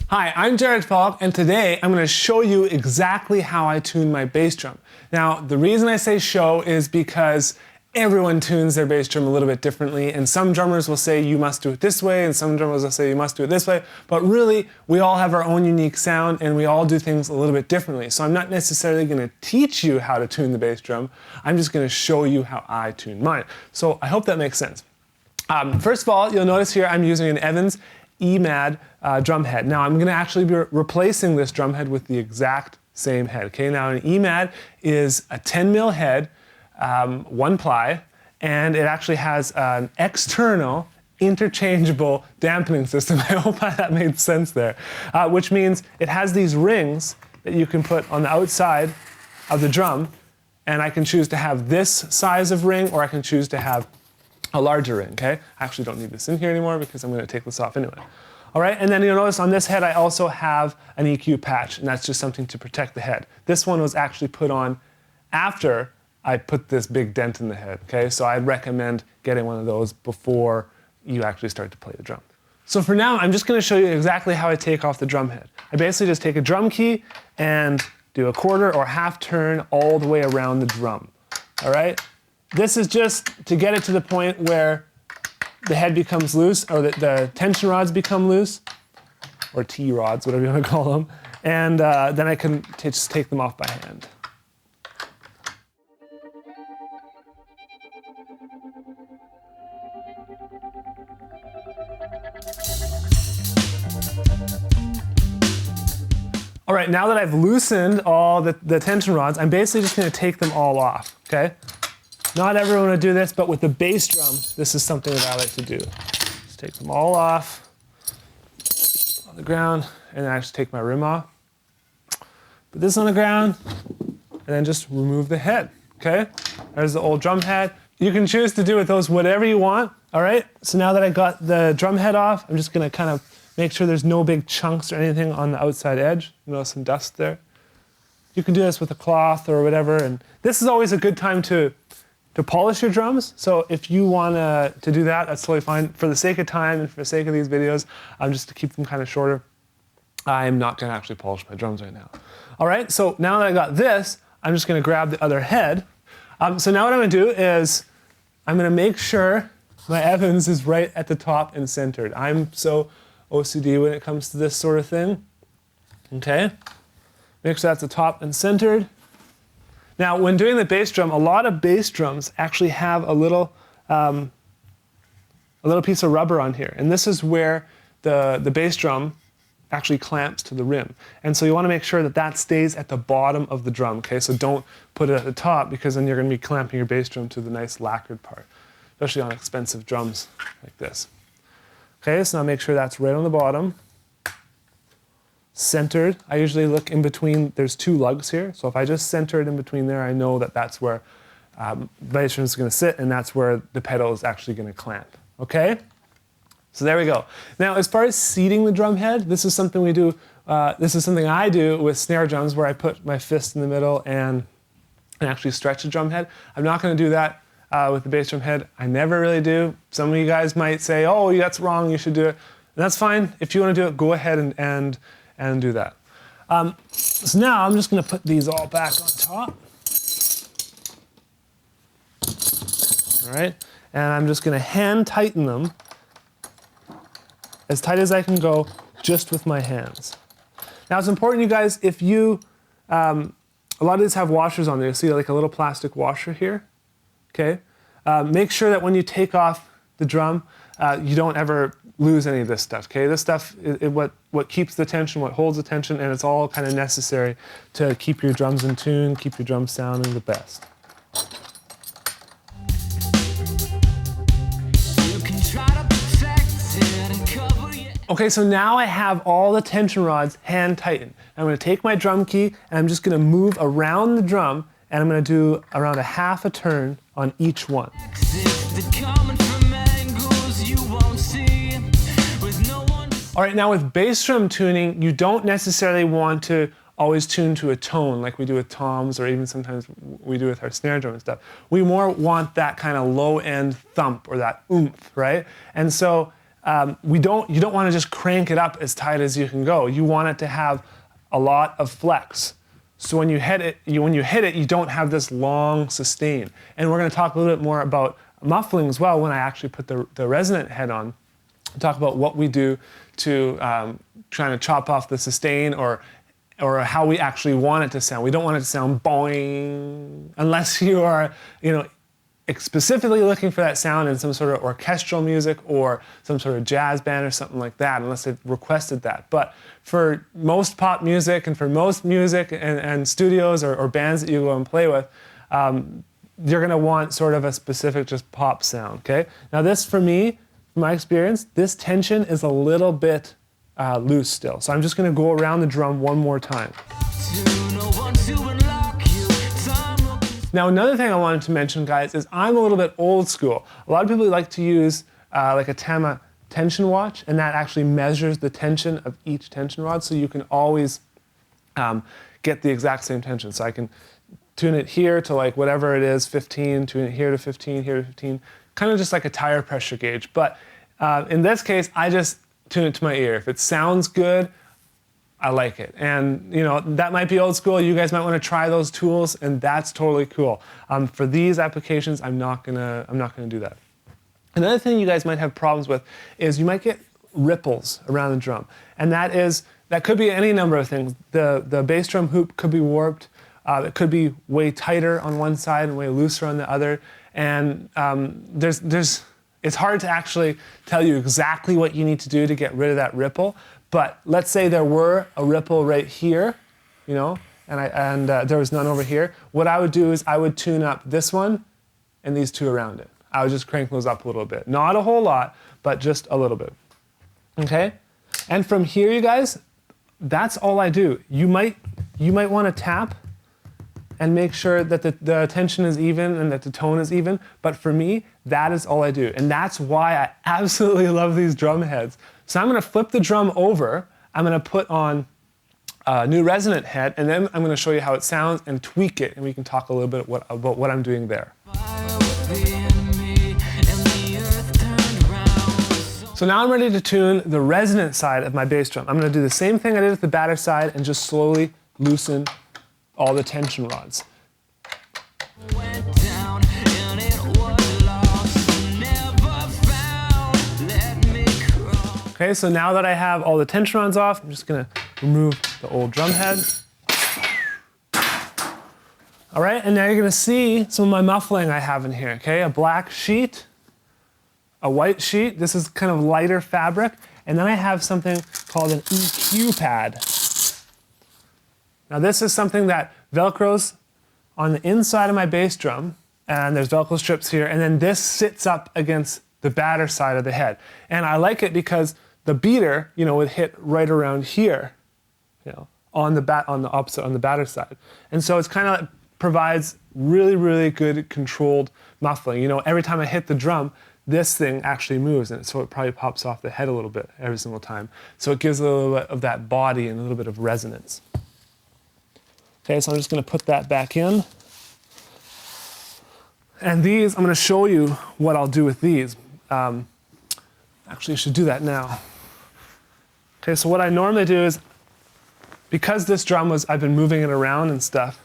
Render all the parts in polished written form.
Hi, I'm Jared Falk, and today I'm going to show you exactly how I tune my bass drum. Now, the reason I say show is because everyone tunes their bass drum a little bit differently, and some drummers will say you must do it this way, and some drummers will say you must do it this way, but really, we all have our own unique sound, and we all do things a little bit differently. So I'm not necessarily going to teach you how to tune the bass drum, I'm just going to show you how I tune mine. So I hope that makes sense. First of all, you'll notice here I'm using an Evans EMAD drum head. Now I'm going to actually be replacing this drum head with the exact same head. Okay, now an EMAD is a 10 mil head, one ply, and it actually has an external interchangeable dampening system. I hope that made sense there. Which means it has these rings that you can put on the outside of the drum, and I can choose to have this size of ring, or I can choose to have a larger ring, okay? I actually don't need this in here anymore because I'm going to take this off anyway. All right, and then you'll notice on this head I also have an EQ patch, and that's just something to protect the head. This one was actually put on after I put this big dent in the head, okay? So I'd recommend getting one of those before you actually start to play the drum. So for now, I'm just going to show you exactly how I take off the drum head. I basically just take a drum key and do a quarter or half turn all the way around the drum, all right? This is just to get it to the point where the head becomes loose, or the tension rods become loose, or T-rods, whatever you want to call them, and then I can just take them off by hand. All right, now that I've loosened all the tension rods, I'm basically just going to take them all off, okay? Not everyone would do this, but with the bass drum, this is something that I like to do. Just take them all off on the ground, and then I just take my rim off. Put this on the ground, and then just remove the head, okay? There's the old drum head. You can choose to do with those whatever you want, all right? So now that I got the drum head off, I'm just gonna kind of make sure there's no big chunks or anything on the outside edge. You notice some dust there. You can do this with a cloth or whatever, and this is always a good time to polish your drums. So if you want to do that, that's totally fine. For the sake of time and for the sake of these videos, just to keep them kind of shorter, I'm not going to actually polish my drums right now. All right, so now that I got this, I'm just going to grab the other head. So now what I'm going to do is I'm going to make sure my Evans is right at the top and centered. I'm so OCD when it comes to this sort of thing. Okay, make sure that's the top and centered. Now, when doing the bass drum, a lot of bass drums actually have a little piece of rubber on here, and this is where the bass drum actually clamps to the rim. And so you want to make sure that that stays at the bottom of the drum, okay? So don't put it at the top, because then you're going to be clamping your bass drum to the nice lacquered part, especially on expensive drums like this. Okay, so now make sure that's right on the bottom. Centered. I usually look in between, there's two lugs here, so if I just center it in between there, I know that that's where the bass drum is going to sit, and that's where the pedal is actually going to clamp. Okay? So there we go. Now, as far as seating the drum head, this is something we do, this is something I do with snare drums, where I put my fist in the middle and actually stretch the drum head. I'm not going to do that with the bass drum head. I never really do. Some of you guys might say, oh, that's wrong, you should do it. And that's fine. If you want to do it, go ahead and do that. So now I'm just going to put these all back on top. All right, and I'm just going to hand tighten them as tight as I can go, just with my hands. Now it's important, you guys, if you, a lot of these have washers on there. You see like a little plastic washer here, okay? Make sure that when you take off the drum, you don't ever lose any of this stuff, okay? This stuff is what keeps the tension, what holds the tension, and it's all kind of necessary to keep your drums in tune, keep your drums sounding the best. Okay, so now I have all the tension rods hand tightened. I'm going to take my drum key, and I'm just going to move around the drum, and I'm going to do around a half a turn on each one. All right, now with bass drum tuning, you don't necessarily want to always tune to a tone like we do with toms, or even sometimes we do with our snare drum and stuff. We more want that kind of low-end thump, or that oomph, right? And so you don't want to just crank it up as tight as you can go. You want it to have a lot of flex. So when you hit it, you don't have this long sustain. And we're going to talk a little bit more about muffling as well when I actually put the resonant head on. Talk about what we do to trying to chop off the sustain or how we actually want it to sound. We don't want it to sound boing unless you are, specifically looking for that sound in some sort of orchestral music or some sort of jazz band or something like that, unless they've requested that. But for most pop music and for most music and studios or bands that you go and play with, you're gonna want sort of a specific just pop sound, okay? Now this, for me, from my experience, this tension is a little bit loose still. So I'm just gonna go around the drum one more time. Now another thing I wanted to mention, guys, is I'm a little bit old school. A lot of people like to use like a Tama tension watch, and that actually measures the tension of each tension rod, so you can always get the exact same tension. So I can tune it here to like whatever it is, 15, tune it here to 15, here to 15, kind of just like a tire pressure gauge. But in this case, I just tune it to my ear. If it sounds good, I like it. And that might be old school. You guys might want to try those tools, and that's totally cool. For these applications, I'm not gonna do that. Another thing you guys might have problems with is you might get ripples around the drum. And that could be any number of things. The bass drum hoop could be warped. It could be way tighter on one side and way looser on the other. And it's hard to actually tell you exactly what you need to do to get rid of that ripple. But let's say there were a ripple right here, and there was none over here. What I would do is I would tune up this one and these two around it. I would just crank those up a little bit. Not a whole lot, but just a little bit. Okay? And from here, you guys, that's all I do. You might want to tap and make sure that the tension is even and that the tone is even. But for me, that is all I do. And that's why I absolutely love these drum heads. So I'm gonna flip the drum over, I'm gonna put on a new resonant head, and then I'm gonna show you how it sounds and tweak it, and we can talk a little bit about what I'm doing there. So now I'm ready to tune the resonant side of my bass drum. I'm gonna do the same thing I did with the batter side and just slowly loosen all the tension rods. Okay, so now that I have all the tension rods off, I'm just gonna remove the old drum head. All right, and now you're gonna see some of my muffling I have in here, okay? A black sheet, a white sheet, this is kind of lighter fabric, and then I have something called an EQ pad. Now this is something that Velcros on the inside of my bass drum, and there's Velcro strips here, and then this sits up against the batter side of the head. And I like it because the beater, would hit right around here, on the batter side. And so it's kind of provides really, really good controlled muffling. Every time I hit the drum, this thing actually moves, and so it probably pops off the head a little bit every single time. So it gives a little bit of that body and a little bit of resonance. Okay, so I'm just gonna put that back in. And these, I'm gonna show you what I'll do with these. Actually, I should do that now. Okay, so what I normally do is, because this drum I've been moving it around and stuff,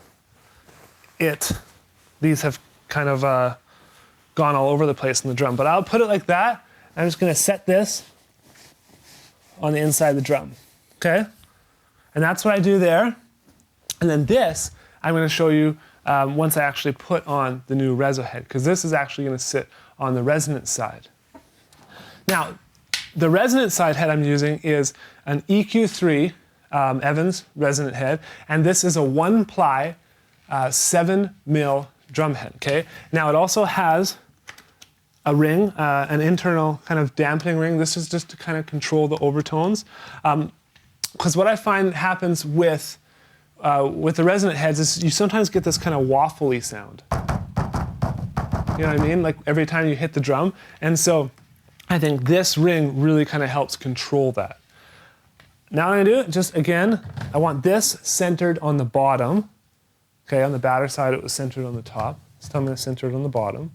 these have kind of gone all over the place in the drum. But I'll put it like that. I'm just gonna set this on the inside of the drum, okay? And that's what I do there. And then this, I'm gonna show you once I actually put on the new reso head, because this is actually gonna sit on the resonant side. Now, the resonant side head I'm using is an EQ3 Evans resonant head, and this is a 1-ply 7mm drum head, okay? Now it also has a ring, an internal kind of dampening ring. This is just to kind of control the overtones. Because what I find happens with the resonant heads is you sometimes get this kind of waffly sound. You know what I mean? Like every time you hit the drum. And so I think this ring really kind of helps control that. Now what I'm gonna do, just again, I want this centered on the bottom. Okay, on the batter side it was centered on the top. So I'm gonna center it on the bottom.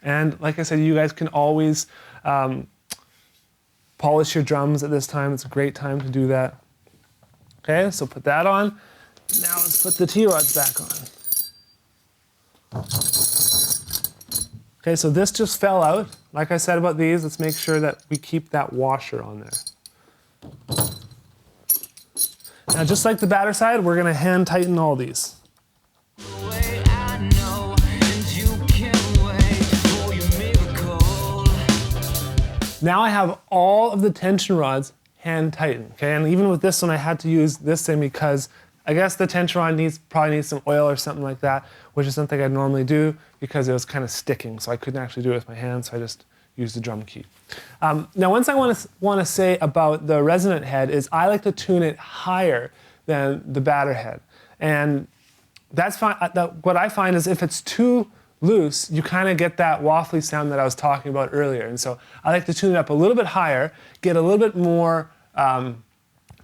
And like I said, you guys can always polish your drums at this time. It's a great time to do that. Okay, so put that on. Now let's put the T-rods back on. Okay, so this just fell out. Like I said about these, let's make sure that we keep that washer on there. Now, just like the batter side, we're gonna hand tighten all these. Now I have all of the tension rods hand tightened, okay? And even with this one, I had to use this thing because I guess the tension rod probably needs some oil or something like that, which is something I'd normally do because it was kind of sticking, so I couldn't actually do it with my hands, so I just used the drum key. Now, one thing I want to say about the resonant head is I like to tune it higher than the batter head. And that's fine. What I find is if it's too loose, you kind of get that waffly sound that I was talking about earlier. And so I like to tune it up a little bit higher, get a little bit more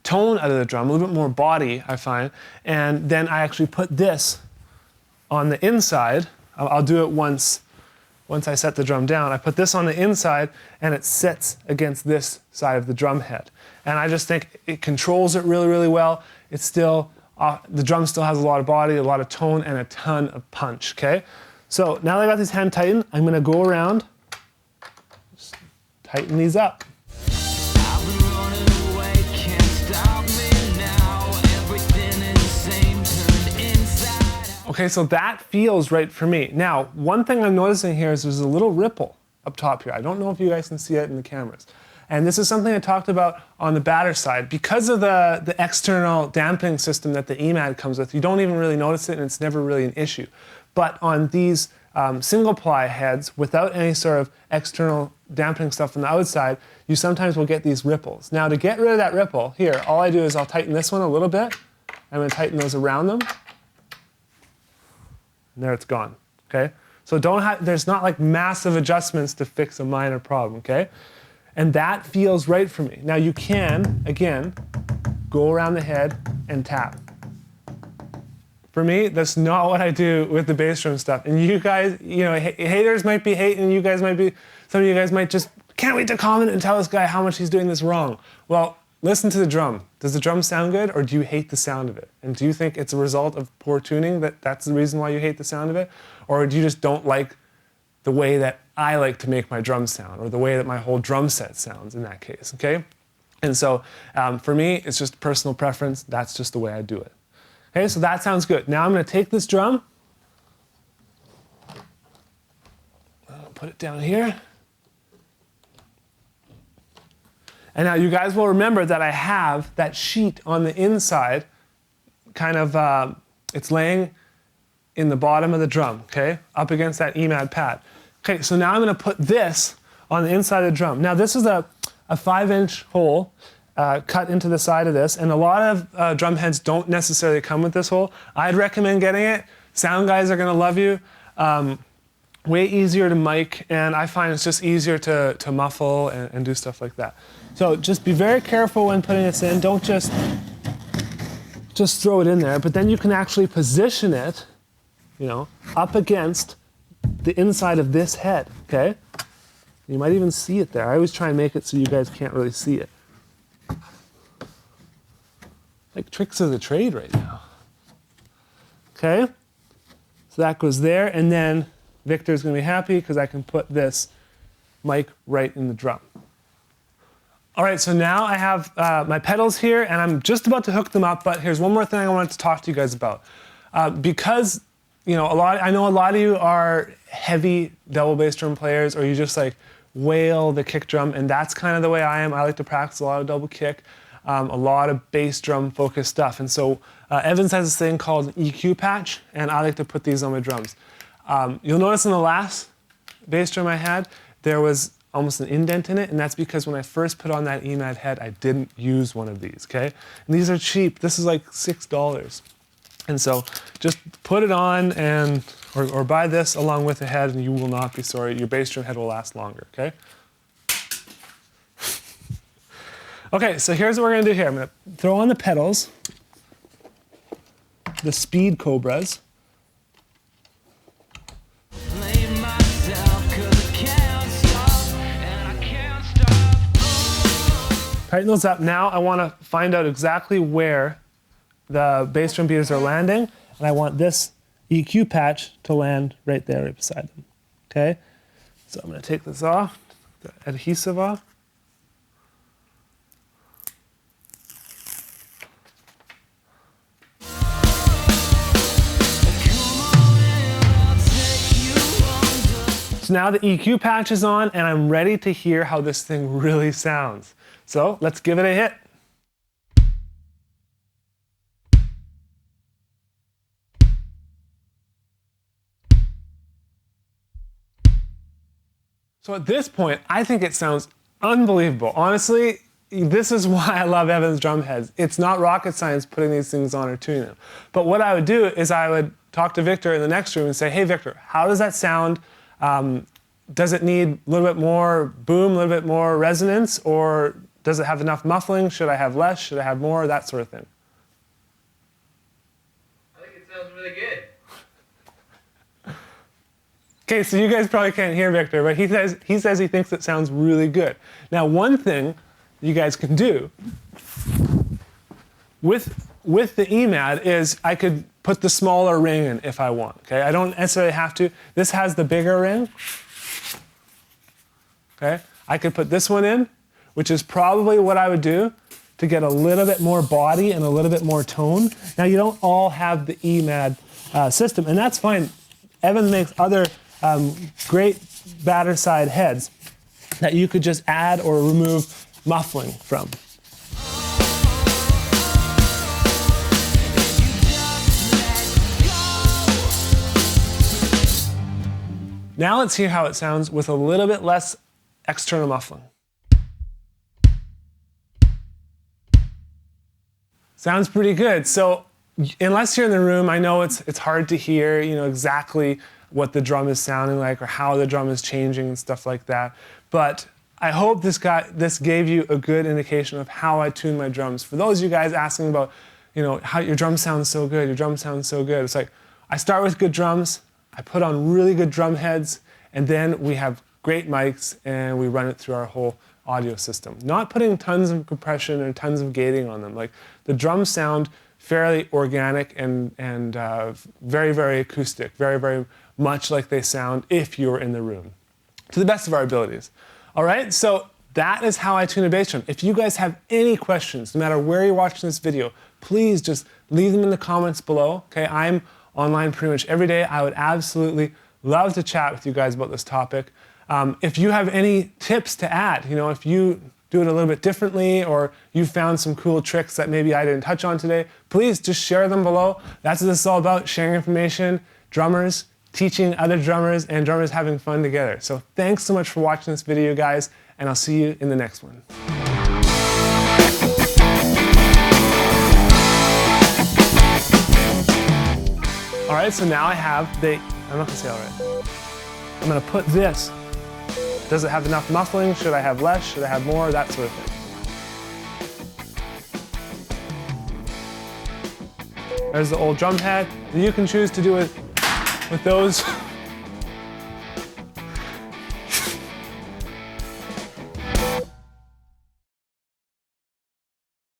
tone out of the drum, a little bit more body, I find. And then I actually put this on the inside. I'll do it once I set the drum down. I put this on the inside and it sits against this side of the drum head. And I just think it controls it really, really well. It's still, the drum still has a lot of body, a lot of tone, and a ton of punch, okay? So now that I got these hand tightened, I'm gonna go around, just tighten these up. Okay, so that feels right for me. Now, one thing I'm noticing here is there's a little ripple up top here. I don't know if you guys can see it in the cameras. And this is something I talked about on the batter side. Because of the external dampening system that the EMAD comes with, you don't even really notice it and it's never really an issue. But on these single ply heads, without any sort of external dampening stuff on the outside, you sometimes will get these ripples. Now to get rid of that ripple, here, all I do is I'll tighten this one a little bit. I'm gonna tighten those around them. And there it's gone, okay? So there's not like massive adjustments to fix a minor problem, okay? And that feels right for me. Now you can, again, go around the head and tap. For me, that's not what I do with the bass drum stuff. And you guys, you know, haters might be hating, you guys might be, some of you guys might just, can't wait to comment and tell this guy how much he's doing this wrong. Well, listen to the drum. Does the drum sound good, or do you hate the sound of it? And do you think it's a result of poor tuning, that's the reason why you hate the sound of it? Or do you just don't like the way that I like to make my drum sound, or the way that my whole drum set sounds in that case, okay? And so for me, it's just personal preference. That's just the way I do it. Okay, so that sounds good. Now I'm gonna take this drum, I'll put it down here. And now you guys will remember that I have that sheet on the inside, kind of, it's laying in the bottom of the drum, okay? Up against that EMAD pad. Okay, so now I'm gonna put this on the inside of the drum. Now this is a 5-inch hole cut into the side of this, and a lot of drum heads don't necessarily come with this hole. I'd recommend getting it. Sound guys are gonna love you. Way easier to mic, and I find it's just easier to muffle and do stuff like that. So just be very careful when putting this in. Don't just throw it in there, but then you can actually position it, you know, up against the inside of this head, okay? You might even see it there. I always try and make it so you guys can't really see it. Like tricks of the trade right now. Okay? So that goes there, and then Victor's gonna be happy because I can put this mic right in the drum. All right, so now I have my pedals here, and I'm just about to hook them up, but here's one more thing I wanted to talk to you guys about. Because, you know, I know a lot of you are heavy double bass drum players, or you just like wail the kick drum, and that's kind of the way I am. I like to practice a lot of double kick, a lot of bass drum focused stuff. And so Evans has this thing called an EQ patch, and I like to put these on my drums. You'll notice in the last bass drum I had, there was almost an indent in it, and that's because when I first put on that EMAD head, I didn't use one of these, okay? And these are cheap. This is like $6. And so just put it on and, or buy this along with the head, and you will not be sorry. Your bass drum head will last longer, okay? Okay, so here's what we're gonna do here. I'm gonna throw on the pedals, the Speed Cobras. Tighten those up. Now I want to find out exactly where the bass drum beaters are landing, and I want this EQ patch to land right there, right beside them. Okay? So I'm going to take this off, the adhesive off. So now the EQ patch is on, and I'm ready to hear how this thing really sounds. So let's give it a hit. So at this point, I think it sounds unbelievable. Honestly, this is why I love Evan's drum heads. It's not rocket science putting these things on or tuning them. But what I would do is I would talk to Victor in the next room and say, hey Victor, how does that sound? Does it need a little bit more boom, a little bit more resonance, or does it have enough muffling? Should I have less? Should I have more? That sort of thing. I think it sounds really good. Okay, so you guys probably can't hear Victor, but he says he thinks it sounds really good. Now, one thing you guys can do with the EMAD is I could put the smaller ring in if I want. Okay, I don't necessarily have to. This has the bigger ring. Okay, I could put this one in, which is probably what I would do to get a little bit more body and a little bit more tone. Now, you don't all have the EMAD system, and that's fine. Evan makes other great batter side heads that you could just add or remove muffling from. Now let's hear how it sounds with a little bit less external muffling. Sounds pretty good. So unless you're in the room, I know it's hard to hear, exactly what the drum is sounding like or how the drum is changing and stuff like that. But I hope this gave you a good indication of how I tune my drums. For those of you guys asking about, how your drum sounds so good, your drum sounds so good. It's like, I start with good drums, I put on really good drum heads, and then we have great mics and we run it through our whole audio system. Not putting tons of compression and tons of gating on them. Like, the drums sound fairly organic and very, very acoustic, very, very much like they sound if you were in the room, to the best of our abilities. All right, so that is how I tune a bass drum. If you guys have any questions, no matter where you're watching this video, please just leave them in the comments below. Okay, I'm online pretty much every day. I would absolutely love to chat with you guys about this topic. If you have any tips to add, if you do it a little bit differently or you found some cool tricks that maybe I didn't touch on today, please just share them below. That's what this is all about, sharing information, drummers, teaching other drummers, and drummers having fun together. So thanks so much for watching this video, guys, and I'll see you in the next one. All right, so now I have I'm not gonna say all right. I'm gonna put this. Does it have enough muffling? Should I have less? Should I have more? That sort of thing. There's the old drum head. You can choose to do it with those